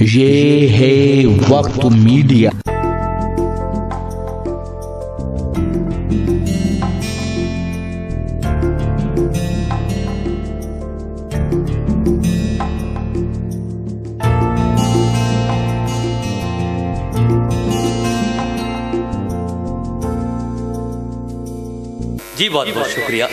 یہ ہے وقت میڈیا۔ جی بہت بہت شکریہ۔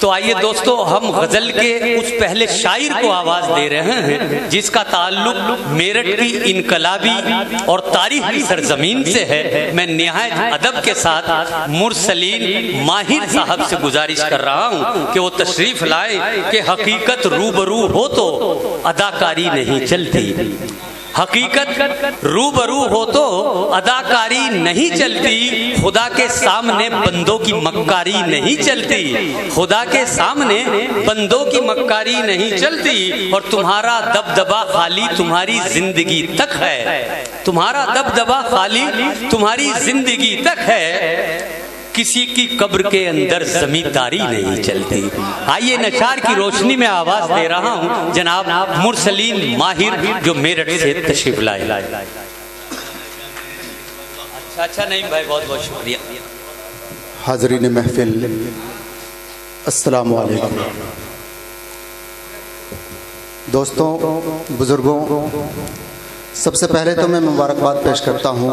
تو آئیے دوستو، ہم غزل کے اس پہلے شاعر کو آواز دے رہے ہیں جس کا تعلق میرٹھ کی انقلابی اور تاریخی سرزمین سے ہے۔ میں نہایت ادب کے ساتھ مرسلین ماہر صاحب سے گزارش کر رہا ہوں کہ وہ تشریف لائیں کہ حقیقت روبرو ہو تو اداکاری نہیں چلتی، حقیقت روبرو ہو تو اداکاری نہیں چلتی، خدا کے سامنے بندوں کی مکاری نہیں چلتی، خدا کے سامنے بندوں کی مکاری نہیں چلتی، اور تمہارا دبدبا خالی تمہاری زندگی تک ہے، تمہارا دبدبا خالی تمہاری زندگی تک ہے، کسی کی قبر کے اندر زمینداری نہیں چلتی۔ آئیے نشار کی روشنی میں آواز دے رہا ہوں جناب مرسلین ماہر جو میرٹھ سے تشریف لائے۔ اچھا نہیں بھائی، بہت بہت شکریہ۔ حاضرین محفل، السلام علیکم۔ دوستوں، بزرگوں، سب سے پہلے تو میں مبارکباد پیش کرتا ہوں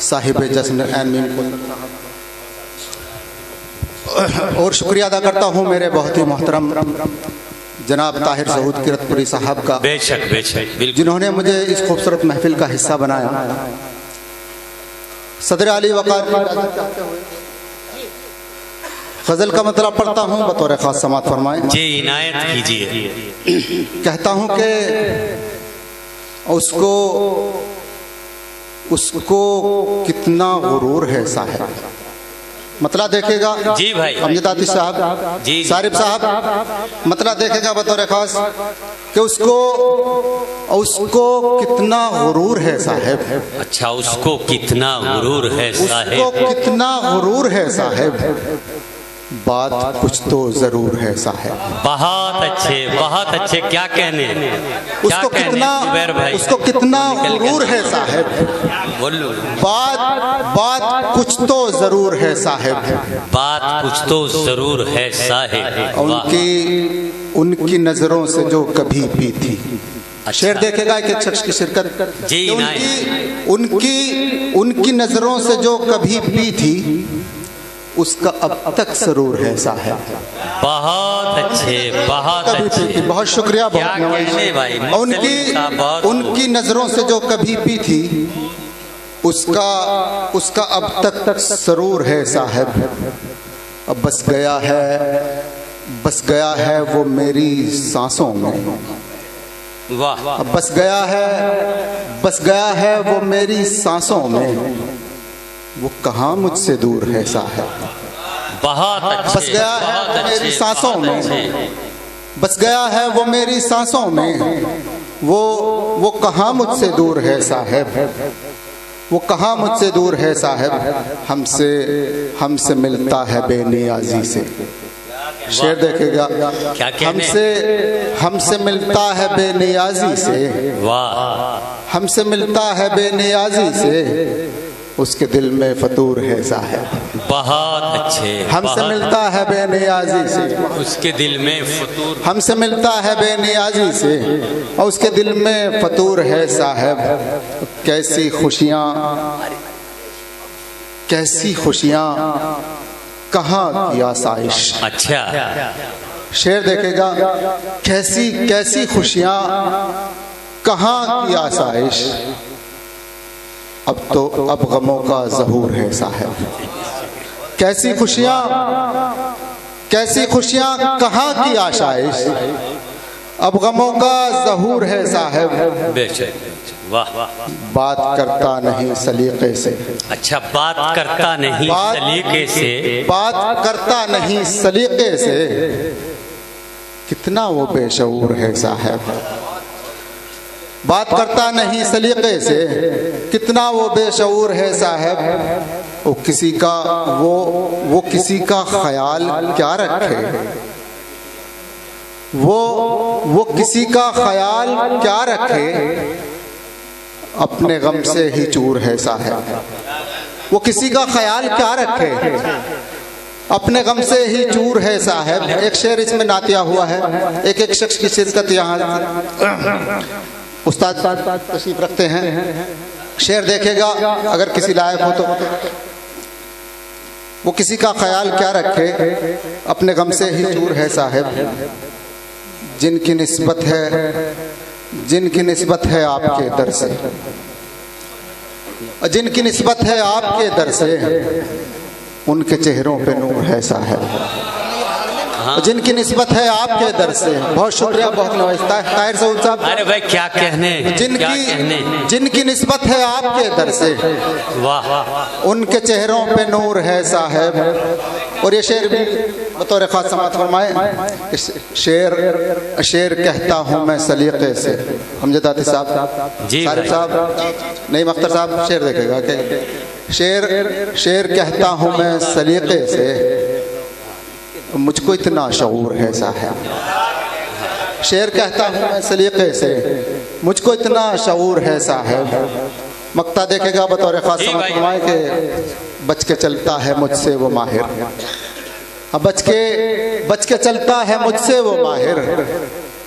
صاحب جشن عین میم کو، اور شکریہ ادا کرتا ہوں میرے بہت ہی محترم جناب طاہر سعود کرت پوری صاحب کا، بے شک جنہوں نے مجھے اس خوبصورت محفل کا حصہ بنایا۔ صدر علی وقار غزل کا مطلب پڑھتا ہوں، بطور خاص سماعت فرمائیں۔ جی عنایت کیجیے۔ کہتا ہوں کہ اس کو کتنا غرور ہے صاحب، مطلب دیکھے گا جی بھائی امجد عاطف صاحب، جی صارف صاحب، مطلب دیکھے گا بطور خاص کہ اس کو کتنا غرور ہے صاحب۔ اچھا، اس کو کتنا غرور ہے صاحب، اس کو کتنا غرور ہے صاحب، بات کچھ تو ضرور ہے صاحب۔ بہت اچھے، کیا کہنے، اس کو کتنا غرور ہے صاحب، بات کچھ تو ضرور ہے صاحب، بات کچھ تو ضرور ہے صاحب۔ ان کی نظروں سے جو کبھی پی تھی، شعر دیکھے گا ایک شخص کی شرکت، جی ان کی نظروں سے جو کبھی پی تھی، اس کا اب تک سرور ہے صاحب۔ بہت اچھے، بہت شکریہ، بہت نوازش۔ ان کی نظروں سے جو کبھی پی تھی، اس کا اب تک سرور ہے صاحب۔ اب بس گیا ہے وہ میری سانسوں میں، اب بس گیا ہے وہ میری سانسوں میں، وہ کہاں مجھ سے دور ہے صاحب۔ بس گیا ہے میری سانسوں میں، بس گیا ہے وہ میری سانسوں میں، وہ کہاں مجھ سے دور ہے صاحب، وہ کہاں مجھ سے دور ہے صاحب، ہم سے ملتا ہے بے نیازی سے۔ شعر دیکھے گا، ہم سے ملتا ہے بے نیازی سے، ہم سے ملتا ہے بے نیازی سے، اس کے دل میں فطور ہے صاحب۔ بہت اچھے، ہم سے ملتا ہے بے نیازی سے، اس کے دل میں فطور، ہم سے ملتا ہے بے نیازی سے، اور اس کے دل میں فطور ہے صاحب۔ کیسی خوشیاں کہاں کی آسائش۔ اچھا، شعر دیکھے گا، کیسی خوشیاں کہاں کی آسائش، اب غموں کا ظہور ہے صاحب۔ کیسی خوشیاں کہاں کی آسائش، اب غموں کا ظہور ہے صاحب۔ بات کرتا نہیں سلیقے سے، اچھا، بات کرتا نہیں سلیقے سے، بات کرتا نہیں سلیقے سے، کتنا وہ بے شعور ہے صاحب۔ بات کرتا نہیں سلیقے سے، کتنا وہ بے شعور ہے صاحب۔ وہ کسی کا خیال کیا رکھے، وہ کسی کا خیال کیا رکھے، اپنے غم سے ہی چور ہے صاحب، وہ کسی کا خیال کیا رکھے، اپنے غم سے ہی چور ہے صاحب۔ ایک شعر اس میں نعتیہ ہوا ہے، ایک شخص کی شرکت یہاں استاد تشریف رکھتے ہیں، شعر دیکھے گا اگر کسی لائق ہو تو۔ وہ کسی کا خیال کیا رکھے، اپنے غم سے ہی چور ہے صاحب، جن کی نسبت ہے آپ کے در سے، جن کی نسبت ہے آپ کے در سے، ان کے چہروں پہ نور ہے صاحب، جن کی نسبت ہے آپ کے در سے۔ بہت شکریہ، بہت نوازتا ہے طاہر سعود صاحب۔ ارے بھائی کیا کہنے، جن کی نسبت ہے آپ کے در سے، ان کے چہروں پہ نور ہے صاحب۔ اور یہ شعر بھی بطور خاص سماعت فرمائے، شعر کہتا ہوں میں سلیقے سے، امجد آتی صاحب، صارف صاحب، نعیم اختر صاحب شعر دیکھے گا کہ شعر کہتا ہوں میں سلیقے سے، مجھ کو اتنا شعور ہے صاحب، شعر کہتا ہوں میں سلیقے سے، مجھ کو اتنا شعور ہے صاحب۔ مقطع دیکھے گا بطور خاص سماعت فرمائے کہ بچ کے چلتا ہے مجھ سے وہ ماہر، بچ کے چلتا ہے مجھ سے وہ ماہر،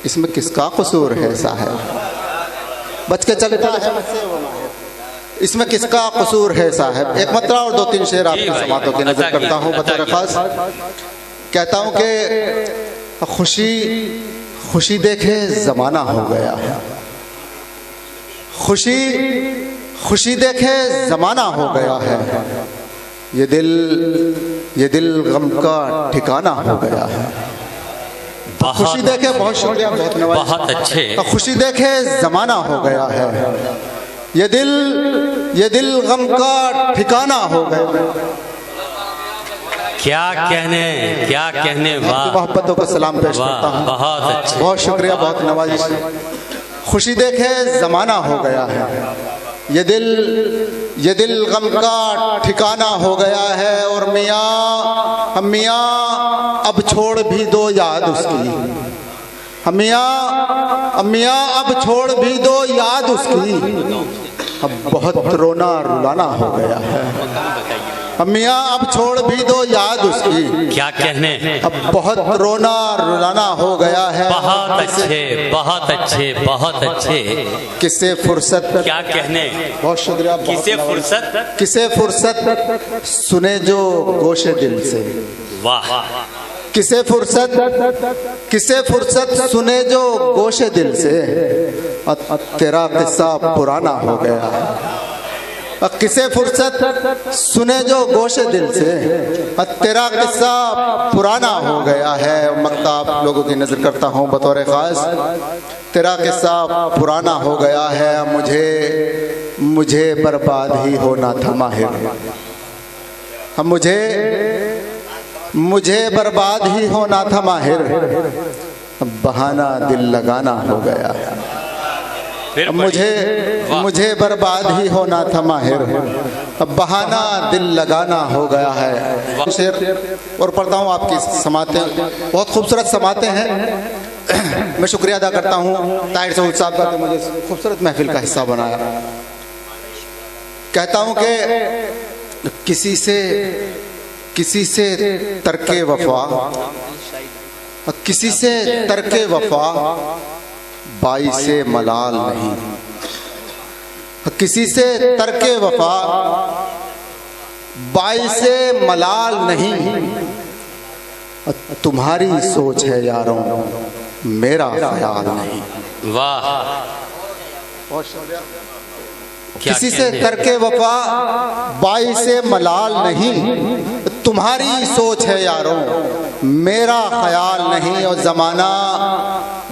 اس میں کس کا قصور ہے صاحب، بچ کے چلتا ہے مجھ سے وہ ماہر، اس میں کس کا قصور ہے صاحب۔ ایک مطلع اور دو تین شعر آپ کی سماعتوں کی نظر کرتا ہوں بطور خاص۔ کہتا ہوں کہ خوشی دیکھے زمانہ ہو گیا ہے، خوشی دیکھے زمانہ ہو گیا ہے، یہ دل غم کا ٹھکانہ ہو گیا ہے۔ خوشی دیکھے، بہت شکریہ، بہت نوازش، بہت اچھے۔ خوشی دیکھے زمانہ ہو گیا ہے، یہ دل غم کا ٹھکانہ ہو گیا ہے۔ کیا کہنے، واہ، محبتوں کو سلام پیش کرتا ہوں، بہت اچھے، بہت شکریہ، بہت نوازش۔ خوشی دیکھے زمانہ ہو گیا ہے، یہ دل غم کا ٹھکانہ ہو گیا ہے، اور میاں اب چھوڑ بھی دو یاد اس کی، میاں اب چھوڑ بھی دو یاد اس کی، اب بہت رونا رلانا ہو گیا ہے، میاں اب چھوڑ بھی دو یاد اس کی، کیا کہنے، اب بہت رونا رلانا ہو گیا ہے۔ بہت اچھے، بہت اچھے، بہت اچھے۔ کسے فرصت، کیا کہنے، بہت شکریہ، کسے فرصت سنے جو گوشے دل سے، واہ، کسے فرصت سنے جو گوشے دل سے، تیرا قصہ پرانا ہو گیا ہے، کسے فرصت سنے جو گوشے دل سے، تیرا قصہ پرانا ہو گیا ہے۔ مقطع آپ لوگوں کی نظر کرتا ہوں بطور خاص، تیرا قصہ پرانا ہو گیا ہے، مجھے برباد ہی ہونا تھا ماہر، مجھے برباد ہی ہونا تھا ماہر، بہانہ دل لگانا ہو گیا ہے، مجھے برباد ہی ہونا تھا ماہر، بہانہ دل لگانا ہو گیا ہے۔ شعر اور پڑھتا ہوں، آپ کی سماعتیں بہت خوبصورت سماعتیں ہیں، میں شکریہ ادا کرتا ہوں طاہر سعود صاحب کا کہ مجھے خوبصورت محفل کا حصہ بنایا۔ کہتا ہوں کہ کسی سے ترک وفا باعث ملال نہیں، کسی سے ترک وفا باعث ملال نہیں، تمہاری سوچ ہے یاروں میرا خیال نہیں۔ واہ، کسی سے ترک وفا باعث ملال نہیں، تمہاری سوچ ہے یاروں میرا خیال نہیں، اور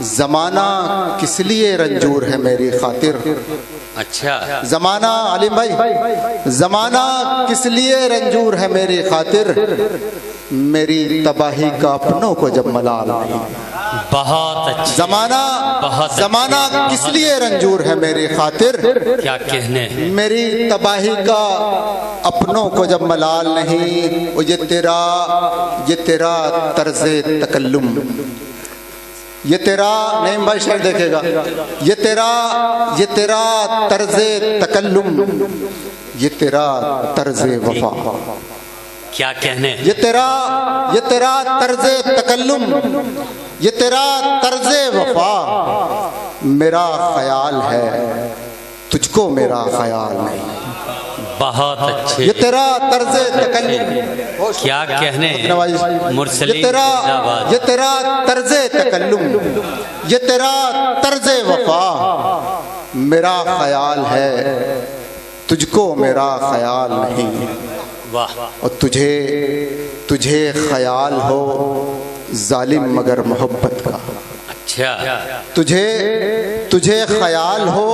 زمانہ کس لیے رنجور ہے میری خاطر، اچھا، زمانہ علیم بھائی، زمانہ کس لیے رنجور ہے میری خاطر، میری تباہی کا اپنوں کو جب ملال نہیں۔ بہت اچھا، زمانہ کس لیے رنجور ہے میری خاطر، کیا کہنے، میری تباہی کا اپنوں کو جب ملال نہیں، یہ تیرا طرز تکلم، یہ تیرا نعیم بھائی شعر دیکھے گا، یہ تیرا طرز تکلم، یہ تیرا طرز وفا، کیا کہنے، یہ تیرا طرز تکلم، یہ تیرا طرز وفا، میرا خیال ہے تجھ کو میرا خیال نہیں۔ بہت اچھے، یہ تیرا طرز تکلم، کیا کہنے مرسلین، یہ تیرا طرز تکلم، یہ تیرا طرز وفا، میرا خیال ہے تجھ کو میرا خیال نہیں۔ اور تجھے خیال ہو ظالم مگر محبت کا، اچھا، تجھے خیال ہو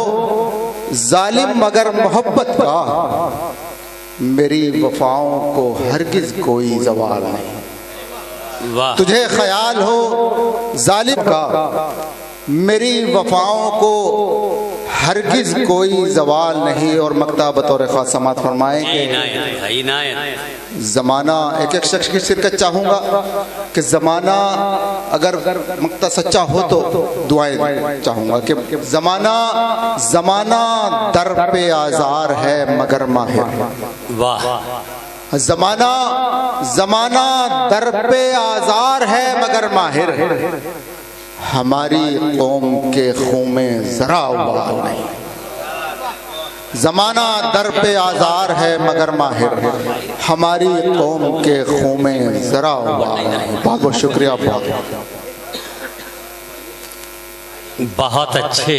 ظالم مگر محبت کا، میری وفاؤں کو ہرگز کوئی زوال نہیں۔ تجھے خیال ہو ظالم کا، میری وفاؤں کو ہرگز کوئی زوال نہیں۔ اور مقطع بطور خاص سماعت فرمائیں کہ زمانہ، ایک شخص کی شرکت چاہوں گا کہ زمانہ اگر مقطع سچا ہو تو دعائیں چاہوں گا کہ زمانہ در پہ آزار ہے مگر ماہر، زمانہ در پہ آزار ہے مگر ماہر، ہماری قوم کے خون میں ذرا ابال نہیں۔ زمانہ در پہ آزار ہے مگر ماہر، ہماری قوم کے خون میں ذرا ابال نہیں۔ بہت بہت شکریہ۔ بہت اچھے،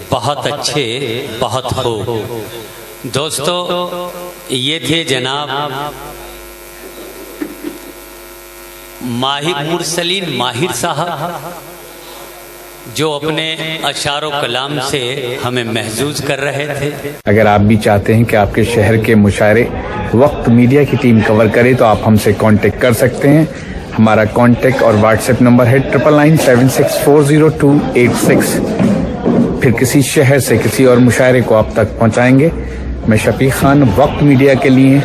بہت اچھے، بہت خوب۔ دوستو، یہ تھے جناب ماہر مرسلین ماہر صاحب، جو اپنے اشعار و کلام سے ہمیں محظوظ کر رہے تھے۔ اگر آپ بھی چاہتے ہیں کہ آپ کے شہر کے مشاعرے وقت میڈیا کی ٹیم کور کرے تو آپ ہم سے کانٹیکٹ کر سکتے ہیں۔ ہمارا کانٹیکٹ اور واٹس ایپ نمبر ہے 9997640286۔ پھر کسی شہر سے کسی اور مشاعرے کو آپ تک پہنچائیں گے۔ میں شفیق خان، وقت میڈیا کے لیے